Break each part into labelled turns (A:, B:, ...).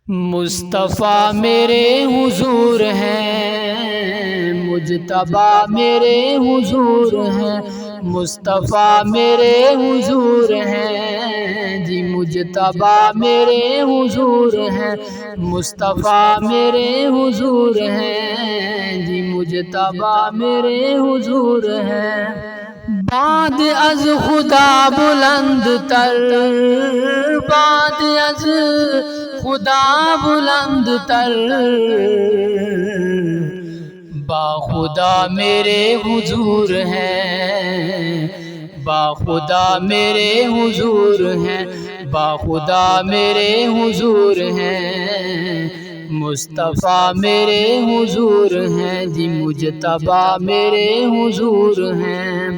A: مصطفیٰ میرے حضور ہیں، مجتبیٰ میرے حضور ہیں، مصطفیٰ میرے حضور ہیں جی، مجتبیٰ میرے حضور ہیں، مصطفیٰ میرے حضور ہیں جی، مجتبیٰ میرے حضور ہیں۔ بعد از خدا بلند تر، بعد از خدا بلند تر، با خدا میرے حضور ہیں، با خدا میرے حضور ہیں، با خدا میرے حضور ہیں، مصطفیٰ میرے حضور ہیں جی، مجتبیٰ میرے حضور ہیں۔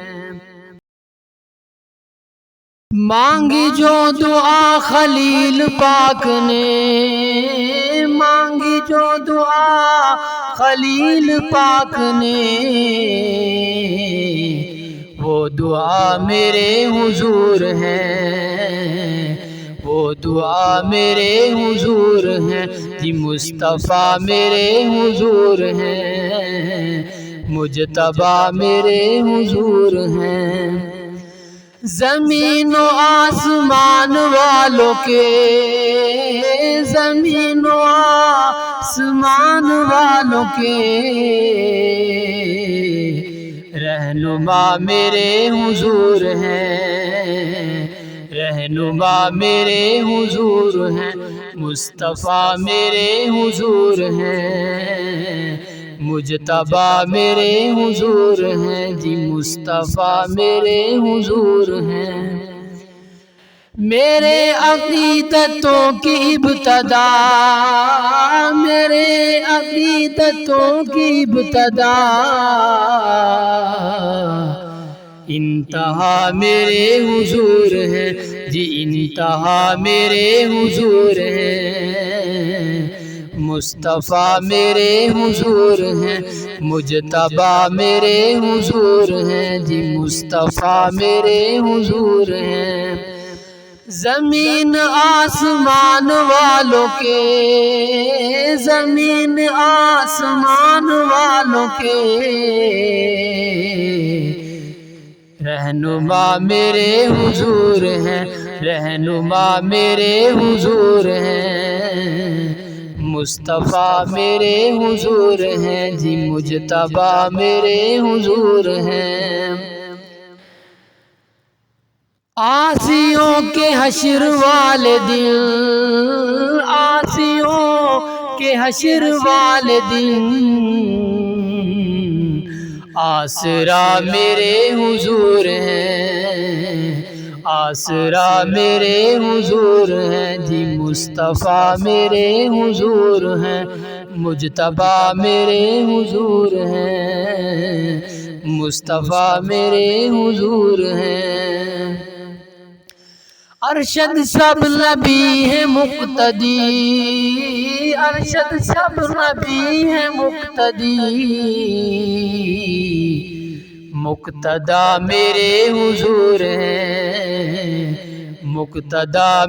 A: مانگی جو دعا خلیل پاک نے، مانگی جو دعا خلیل پاک نے، وہ دعا میرے حضور ہیں، وہ دعا میرے حضور ہیں جی، مصطفیٰ میرے حضور ہیں، مجتبیٰ میرے حضور ہیں۔ زمین و آسمان والوں کے، زمین و آسمان والوں کے، رہنما میرے حضور ہیں، رہنما میرے حضور ہیں، مصطفیٰ میرے حضور ہیں، مجتبیٰ میرے حضور ہیں جی، مصطفیٰ میرے حضور ہیں۔ میرے عقیدتوں کی ابتدا، میرے عقیدتوں کی ابتدا، انتہا میرے حضور ہیں جی، انتہا میرے حضور ہیں، مصطفیٰ میرے حضور ہیں، مجتبیٰ میرے حضور ہیں جی، مصطفیٰ میرے حضور ہیں۔ زمین آسمان والوں کے، زمین آسمان والوں کے، رہنما میرے حضور ہیں، رہنما میرے حضور ہیں، مصطفیٰ میرے حضور ہیں جی، مجتبیٰ میرے حضور ہیں۔ عاصیوں کے حشر والے دن، عاصیوں کے حشر والے دن، آسرا میرے حضور ہیں، آسرا میرے حضور ہیں جی، مصطفیٰ میرے حضور ہیں، مجتبیٰ میرے حضور ہیں، مصطفیٰ میرے حضور ہیں۔ ارشد سب نبی ہے مقتدی، ارشد سب نبی ہے مقتدی، مقتدیٰ میرے حضور ہیں، مقتدیٰ